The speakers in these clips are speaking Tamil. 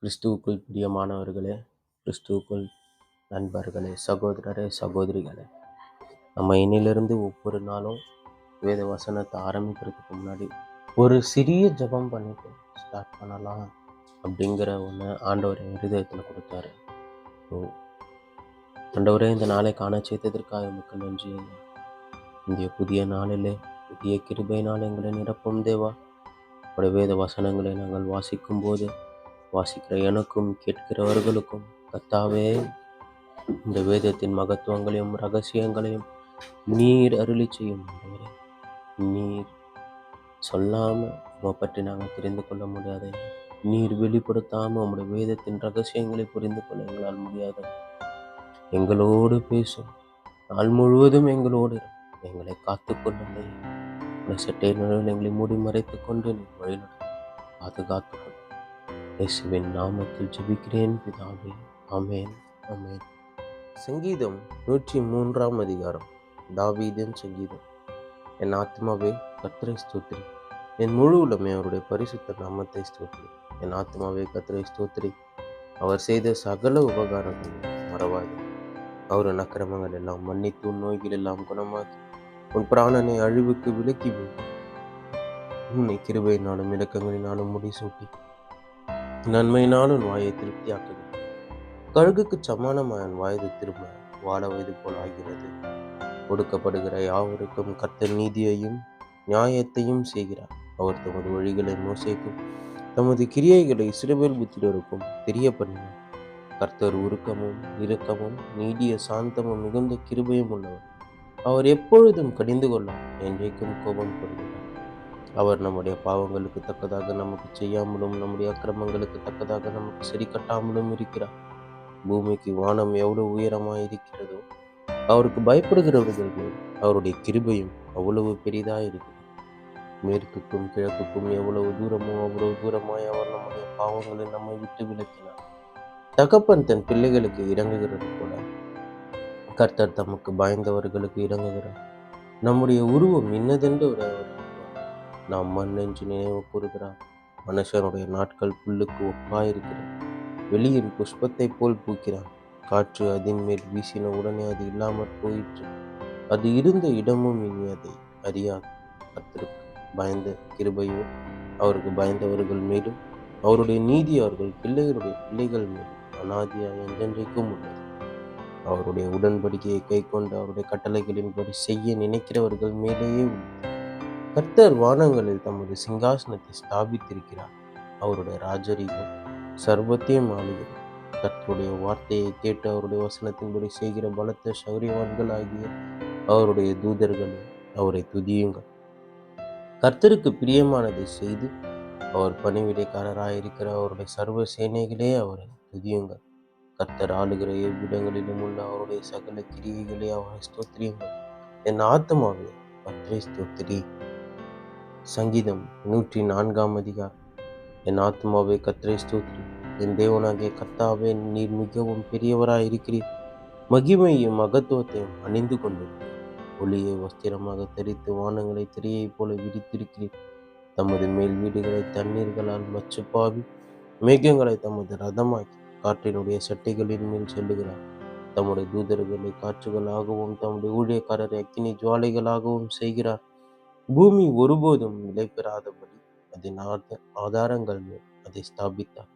கிறிஸ்துவுக்குள் பிரியமானவர்களே, கிறிஸ்துவுக்குள் நண்பர்களே, சகோதரரே, சகோதரிகளே, நம்ம இன்னிலிருந்து ஒவ்வொரு நாளும் வேத வசனத்தை ஆரம்பிக்கிறதுக்கு முன்னாடி ஒரு சிறிய ஜெபம் பண்ணிட்டு ஸ்டார்ட் பண்ணலாம் அப்படிங்கிற ஒன்று ஆண்டவர் என் இருதயத்தில் கொடுத்தாரு. ஆண்டவரே, இந்த நாளை காண செய்ததற்காக உமக்கு நன்றி. இந்த புதிய நாளிலே புதிய கிருபையினால் எங்களை நிரப்பும் தேவா. உடைய வேத வசனங்களை நாங்கள் வாசிக்கும் போது வாசிக்கிற எனக்கும் கேட்கிறவர்களுக்கும் கர்த்தாவே, இந்த வேதத்தின் மகத்துவங்களையும் ரகசியங்களையும் நீர் அருளி செய்யும் ஆண்டவரே. நீர் சொல்லாம உம்மை பற்றி நாங்கள் தெரிந்து கொள்ள முடியாது. நீர் வெளிப்படுத்தாம உம்முடைய வேதத்தின் ரகசியங்களை புரிந்து கொள்ள எங்களால் முடியாது. எங்களோடு பேசும் நாள் முழுவதும் எங்களோடு எங்களை காத்துக்கொள்ளுங்கள். சட்டை நிழல் எங்களை மூடி மறைத்துக் கொண்டு நீ வழிநடத்தும் பாதுகாத்துக் கொள்ளும். இயேசுவின் நாமத்தில் ஜெபிக்கிறேன் பிதாவே, ஆமென், ஆமென். சங்கீதம் 103 அதிகாரம். தாவீதின் சங்கீதம். என் ஆத்மாவே கர்த்தரை ஸ்தோத்திரி, என் முழு உள்ளமே அவருடைய பரிசுத்த நாமத்தை ஸ்தோத்திரி. என் ஆத்மாவே கர்த்தரை ஸ்தோத்திரி, அவர் செய்த சகல உபகாரங்களை மறவாது. அவரின் அக்கிரமங்கள் எல்லாம் மன்னித்து உன் நோய்கள் எல்லாம் குணமாக்கி உன் பிராணனை அழிவுக்கு விலக்கி உன்னை கிருபையினாலும் இரக்கங்களினாலும் முடிசூட்டி நன்மையினாலும் வாயை திருப்தியாக்குகிறார். கழுகுக்கு சமானமாய் வயது திரும்ப வாழ வயது போல் ஆகிறது. ஒடுக்கப்படுகிற யாவருக்கும் கர்த்தர் நீதியையும் நியாயத்தையும் செய்கிறார். அவர் தமது வழிகளை மோசேக்கும் தமது கிரியைகளை இஸ்ரவேல் புத்திரருக்கும் தெரியப்பண்ணினார். கர்த்தர் உருக்கமும் இரக்கமும் நீடிய சாந்தமும் மிகுந்த கிருபையும் உள்ளவர். அவர் எப்பொழுதும் கடிந்து கொள்ளார், என்றைக்கும் கோபம் கொள்கிறார். அவர் நம்முடைய பாவங்களுக்கு தக்கதாக நமக்கு செய்யாமலும் நம்முடைய அக்கிரமங்களுக்கு தக்கதாக நமக்கு சரி கட்டாமலும் இருக்கிறார். பூமிக்கு வானம் எவ்வளவு உயரமாய் இருக்கிறதோ, அவருக்கு பயப்படுகிறவர்கள் மேல் அவருடைய கிருபையும் அவ்வளவு பெரிதாய் இருக்கிறது. மேற்குக்கும் கிழக்குக்கும் எவ்வளவு தூரமோ அவ்வளவு தூரமாய் அவர் நம்முடைய பாவங்களை நம்மை விட்டு விலக்கினார். தகப்பன் தன் பிள்ளைகளுக்கு இறங்குகிறது போல கர்த்தர் தமக்கு பயந்தவர்களுக்கு இறங்குகிறார். நம்முடைய உருவம் இன்னதென்று அவர் நாம் மண் என்று நினைவு கூறுகிறார். மனுஷனுடைய நாட்கள் புல்லுக்கு ஒப்பாயிருக்கிறது. வெளியின் புஷ்பத்தை போல் பூக்கிறான். காற்று அதன் மேல் வீசின உடனே அது இல்லாமற் போயிற்று. அது இருந்த இடமும் இனி அதை அறியாது. கர்த்தருக்கு பயந்த கிருபையோ அவருக்கு பயந்தவர்கள் மேலும் அவருடைய நீதி அவர்கள் பிள்ளைகளுடைய பிள்ளைகள் மேலும் அநாதியாய் என்றென்றைக்கும் உள்ளது. அவருடைய உடன்படிக்கையை கை கொண்டு அவருடைய கட்டளைகளின்படி செய்ய நினைக்கிறவர்கள் மேலேயே உள்ளது. கர்த்தர் வானங்களில் தமது சிங்காசனத்தை ஸ்தாபித்திருக்கிறார். அவருடைய ராஜரீகம் சர்வத்தையும் ஆளுகிறது. கர்த்தருடைய வார்த்தையை கேட்டு அவருடைய வசனத்தின்படி செய்கிற பலத்த சௌரியவான்கள் ஆகிய அவருடைய தூதர்களே, அவரை துதியுங்கள். கர்த்தருக்கு பிரியமானதை செய்து அவர் பணிவிடைக்காரராயிருக்கிற அவருடைய சர்வ சேனைகளே, அவரை துதியுங்கள். கர்த்தர் ஆளுகிற எவ்விடங்களிலும் உள்ள அவருடைய சகல கிரியைகளே, அவரை ஸ்தோத்திரியுங்கள். என் ஆத்மாவே கர்த்தரை ஸ்தோத்திரி. சங்கீதம் 104 அதிகாரம். என் ஆத்மாவே கர்த்தரை ஸ்தோத்திரி, என் தேவனாகிய கர்த்தாவே, நீர் மிகவும் பெரியவராயிருக்கிறீர். மகிமையும் மகத்துவத்தையும் அணிந்து கொண்டிருக்கிறீர். ஒளியை வஸ்திரமாக தரித்து வானங்களை திரையைப் போல விரித்திருக்கிறீர். தமது மேல் வீடுகளை தண்ணீர்களால் மச்சுப்பாவி மேகங்களை தமது ரதமாக்கி காற்றினுடைய சட்டைகளின் மேல் செல்லுகிறார். தம்முடைய தூதர்களை காற்றுகளாகவும் தம்முடைய ஊழியக்காரரை அக்கினி ஜுவாலைகளாகவும் செய்கிறார். பூமி ஒருபோதும் நிலை பெறாதபடி அதன் ஆதாரங்கள் மேல் அதை ஸ்தாபித்தார்.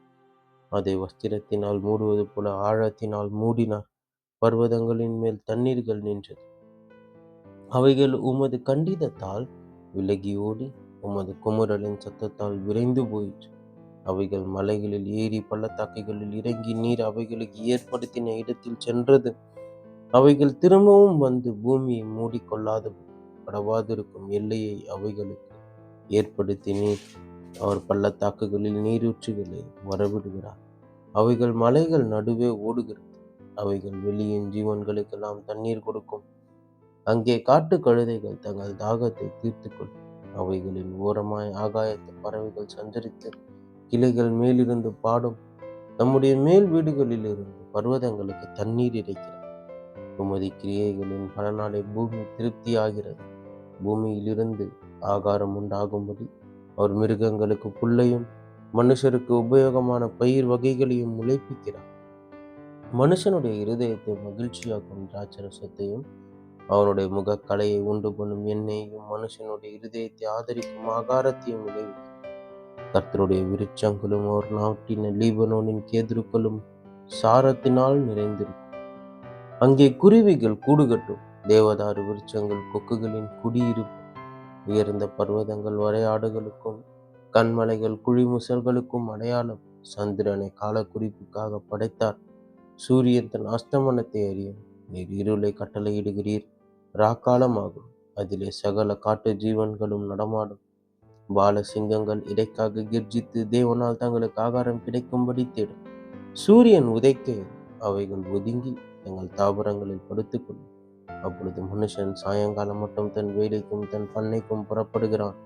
அதை வஸ்திரத்தினால் மூடுவது போல ஆழத்தினால் மூடினார். பர்வதங்களின் மேல் தண்ணீர்கள் நின்றது. அவைகள் உமது கண்டிதத்தால் விலகி ஓடி உமது குமுறலின் சத்தத்தால் விரைந்து போயிற்று. அவைகள் மலைகளில் ஏறி பள்ளத்தாக்குகளில் இறங்கி நீர் அவைகளுக்கு ஏற்படுத்தின இடத்தில் சென்றது. அவைகள் திரும்பவும் வந்து பூமியை மூடிக்கொள்ளாதபடி கடவாதிருக்கும் எல்லையை அவைகளுக்கு ஏற்படுத்தி நீர் அவர் பள்ளத்தாக்குகளில் நீரூற்றுகளை வரவிடுகிறார். அவைகள் மலைகள் நடுவே ஓடுகிறது. அவைகள் வெளியின் ஜீவன்களுக்கெல்லாம் தண்ணீர் கொடுக்கும். அங்கே காட்டு கழுதைகள் தங்கள் தாகத்தை தீர்த்துக்கொள்ளும். அவைகளின் ஓரமாய் ஆகாயத்து பறவைகள் சஞ்சரித்து கிளைகள் மேலிருந்து பாடும். நம்முடைய மேல் வீடுகளில் இருந்து பர்வதங்களுக்கு தண்ணீர் இறைக்கிறார். உமது கிரியைகளின் பலனாலே பூமி திருப்தி ஆகிறது. பூமியிலிருந்து ஆகாரம் உண்டாகும்படி அவர் மிருகங்களுக்கு புல்லையும் மனுஷருக்கு உபயோகமான பயிர் வகைகளையும் முளைப்பிக்கிறார். மனுஷனுடைய இருதயத்தை மகிழ்ச்சியாக்கும் திராட்சரசத்தையும் அவனுடைய முகக்கலையை உண்டு பண்ணும் எண்ணெயையும் மனுஷனுடைய இருதயத்தை ஆதரிக்கும் ஆகாரத்தையும் விளைவிக்கும். கர்த்தருடைய விருட்சங்களும் அவர் நாட்டின லீபனோனின் கேதுருக்களும் சாரத்தினால் நிறைந்திருக்கும். அங்கே குருவிகள் கூடுகட்டும், தேவதாரு விருட்சங்கள் கொக்குகளின் குடியிருப்பு. உயர்ந்த பர்வதங்கள் வரையாடுகளுக்கும் கண்மலைகள் குழிமுசல்களுக்கும் அடையாளம். சந்திரனை காலக்குறிப்புக்காக படைத்தார். சூரியன் தன் அஸ்தமனத்தை அறியும். நீர் இருளை கட்டளையிடுகிறீர், ராக்காலமாகும். அதிலே சகல காட்டு ஜீவன்களும் நடமாடும். பால சிங்கங்கள் இடைக்காக கெர்ஜித்து தேவனால் தங்களுக்கு ஆகாரம் கிடைக்கும்படி தேடும். சூரியன் உதைக்க அவைகள் ஒதுங்கி தங்கள் தாவரங்களில் படுத்துக்கொள்ளும். அப்பொழுது மனுஷன் சாயங்காலம் மட்டும் தன் வேலைக்கும் தன் பண்ணைக்கும் புறப்படுகிறான்.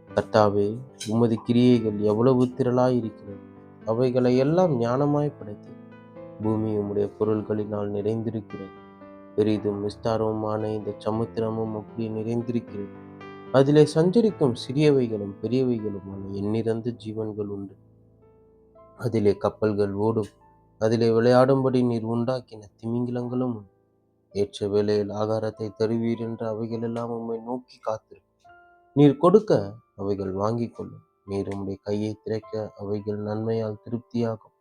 கர்த்தாவே, உமது கிரியைகள் எவ்வளவு திரளாயிருக்கிறது! அவைகளை எல்லாம் ஞானமாய் படைத்தேன். பூமி உம்முடைய பொருள்களினால் நிறைந்திருக்கிறது. பெரிதும் விஸ்தாரமுமான இந்த சமுத்திரமும் அப்படி நிறைந்திருக்கிறது. அதிலே சஞ்சரிக்கும் சிறியவைகளும் பெரியவைகளுமான எண்ணிறந்த ஜீவன்கள் உண்டு. அதிலே கப்பல்கள் ஓடும். அதிலே விளையாடும்படி நீர் உண்டாக்கின திமிங்கிலங்களும் உண்டு. ஏற்ற வேளையில் ஆகாரத்தை தருவீர் என்று அவைகள் எல்லாம் உம்மை நோக்கி காத்திருக்கும். நீர் கொடுக்க அவைகள் வாங்கிக் கொள்ளும். நீர் உம்முடைய கையை திறக்க அவைகள் நன்மையால் திருப்தியாகும்.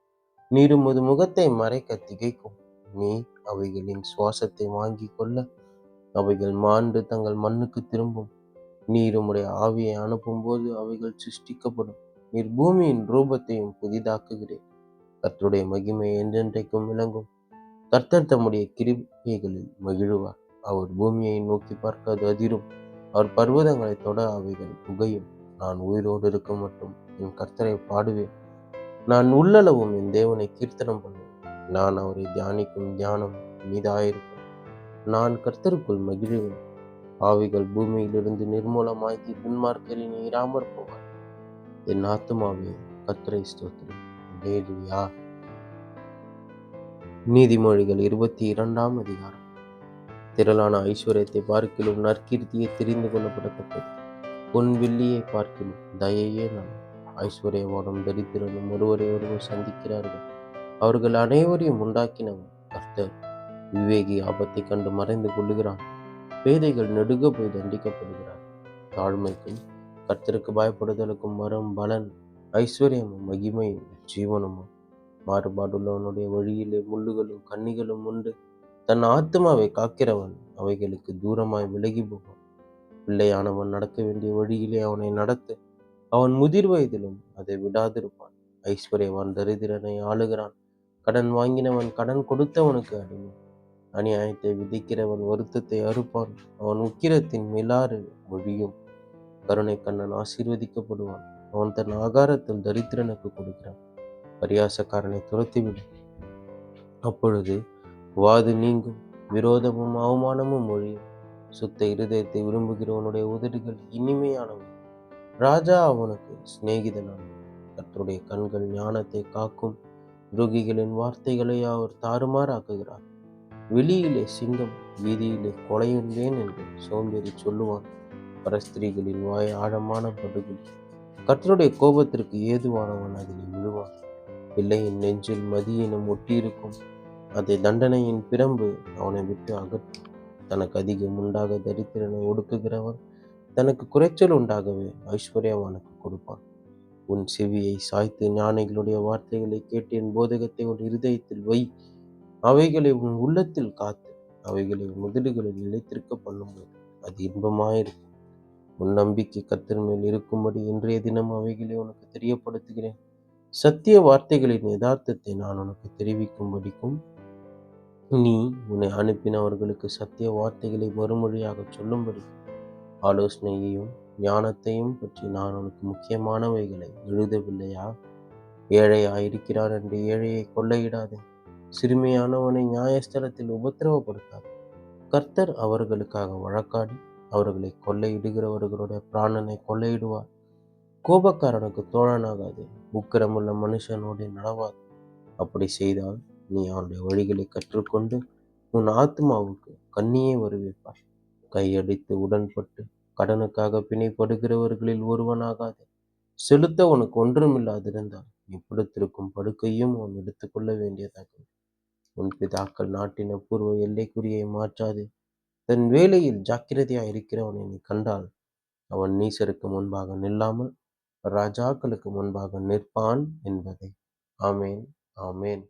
நீர் உமது முகத்தை மறைக்க திகைக்கும். நீர் அவைகளின் சுவாசத்தை வாங்கி கொள்ள அவைகள் மாண்டு தங்கள் மண்ணுக்கு திரும்பும். நீர் உம்முடைய ஆவியை அனுப்பும்போது அவைகள் சிருஷ்டிக்கப்படும். நீர் பூமியின் ரூபத்தையும் புதிதாக்குகிறேன். கர்த்தருடைய மகிமை என்றென்றைக்கும் விளங்கும். கர்த்தர் தம்முடைய கிருபைகளில் மகிழுவார். அவர் பூமியை நோக்கி பார்க்க அது அதிரும். அவர் பர்வதங்களை தொட அவைகள் புகையும். நான் உயிரோடு இருக்க மட்டும் என் கர்த்தரை பாடுவேன். நான் உள்ளளவும் என் தேவனை கீர்த்தனம் பண்ணுவேன். நான் அவரை தியானிக்கும் தியானம் மீதாயிருக்கும். நான் கர்த்தருக்குள் மகிழுவேன். ஆவிகள் பூமியிலிருந்து நிர்மூலமாக்கி துன்மார்க்கரின் இராமற் போவார். என் ஆத்துமாவே கர்த்தரை ஸ்தோத்திரி. அல்லேலூயா. நீதிமொழிகள் 22 அதிகாரம். திரளான ஐஸ்வர்யத்தை பார்க்கிலும் நற்கீர்த்தியை தெரிந்து கொள்ளப்படத்தக்கது. பொன் வெள்ளியை பார்க்கிலும் தயையே நலம். ஐஸ்வர்யவானும் தரித்திரனும் ஒருவரை ஒருவர் சந்திக்கிறார்கள். அவர்கள் அனைவரையும் உண்டாக்கினவன் கர்த்தர். விவேகி ஆபத்தை கண்டு மறைந்து கொள்ளுகிறான். பேதைகள் நெடுக போய் தண்டிக்கப்படுகிறார். தாழ்மைக்கும் கர்த்தருக்கு பயப்படுதலுக்கும் வரும் பலன் ஐஸ்வர்யமும் மகிமையும் ஜீவனமும். மாறுபாடுள்ளவனுடைய வழியிலே முள்ளுகளும் கண்ணிகளும் உண்டு. தன் ஆத்மாவை காக்கிறவன் அவைகளுக்கு தூரமாய் விலகி போவான். பிள்ளையானவன் நடக்க வேண்டிய வழியிலே அவனை நடத்து. அவன் முதிர் வயதிலும் அதை விடாதிருப்பான். ஐஸ்வர்யவான் தரித்திரனை ஆளுகிறான். கடன் வாங்கினவன் கடன் கொடுத்தவனுக்கு அடிமை. அநியாயத்தை விதைக்கிறவன் வருத்தத்தை அறுப்பான். அவன் உக்கிரத்தின் மிலாறு ஒழியும். கருணை கண்ணன் ஆசீர்வதிக்கப்படுவான். அவன் தன் ஆகாரத்தில் தரித்திரனுக்கு கொடுக்கிறான். பரியாசக்காரனை துரத்திவிடும். அப்பொழுது வாது நீங்கும். விரோதமும் அவமானமும் ஒழியும். சுத்த இருதயத்தை விரும்புகிறவனுடைய உதடுகள் இனிமையானவன். ராஜா அவனுக்கு சிநேகிதனானவன். கர்த்தருடைய கண்கள் ஞானத்தை காக்கும். துரோகிகளின் வார்த்தைகளை அவர் தாறுமாறாக்குகிறார். வெளியிலே சிங்கம், வீதியிலே கொலையுண்டேன் என்று சோம்பேறி சொல்லுவான். பரஸ்திரீகளின் வாய் ஆழமான படுகுழி. கர்த்தருடைய கோபத்திற்கு ஏதுவானவன் அதிலே விழுவான். பிள்ளையின் நெஞ்சில் மதியினம் ஒட்டியிருக்கும். அதை தண்டனையின் பிரம்பு அவனை விட்டு அகற்றும். தனக்கு அதிகம் உண்டாக தரித்திரனை ஒடுக்குகிறவன் தனக்கு குறைச்சல் உண்டாகவே ஐஸ்வர்யவானுக்கு கொடுப்பான். உன் செவியை சாய்த்து ஞானிகளுடைய வார்த்தைகளை கேட்டு என் போதகத்தை உன் இருதயத்தில் வை. அவைகளை உன் உள்ளத்தில் காத்து அவைகளை உன் முதடுகளில் நிலைத்திருக்க பண்ணும்போது அது இன்பமாயிருக்கும். உன் நம்பிக்கை கர்த்தர் மேல் இருக்கும்படி இன்றைய தினம் அவைகளை உனக்கு தெரியப்படுத்துகிறேன். சத்திய வார்த்தைகளின் யதார்த்தத்தை நான் உனக்கு தெரிவிக்கும்படிக்கும் நீ உன்னை அனுப்பினவர்களுக்கு சத்திய வார்த்தைகளை மறுமொழியாக சொல்லும்படி ஆலோசனையையும் ஞானத்தையும் பற்றி நான் உனக்கு முக்கியமானவைகளை எழுதவில்லையா? ஏழையாயிருக்கிறார் என்று ஏழையை கொள்ளையிடாதே. சிறுமியானவனை நியாயஸ்தலத்தில் உபத்திரவப்படுத்தாது. கர்த்தர் அவர்களுக்காக வழக்காடி அவர்களை கொள்ளையிடுகிறவர்களுடைய பிராணனை கொள்ளையிடுவார். கோபக்காரனுக்கு தோழனாகாது. உக்கிரமுள்ள மனுஷனோடு நடவாது. அப்படி செய்தால் நீ அவனுடைய வழிகளை கற்றுக்கொண்டு உன் ஆத்மாவுக்கு கண்ணியே வருவிப்பாய். கையடித்து உடன்பட்டு கடனுக்காக பிணைப்படுகிறவர்களில் ஒருவனாகாது. செலுத்த உனக்கு ஒன்றுமில்லாதிருந்தால் நீ படுத்திருக்கும் படுக்கையும் அவன் எடுத்துக்கொள்ள வேண்டியதாகும். உன் பிதாக்கள் நாட்டின பூர்வ எல்லைக்குறியை மாற்றாது தன் வேலையில் ஜாக்கிரதையாய் இருக்கிறவனை நீ கண்டால் அவன் நீசருக்கு முன்பாக நில்லாமல் ராஜாக்களுக்கு முன்பாக நிற்பான் என்பதே. ஆமேன். ஆமேன்.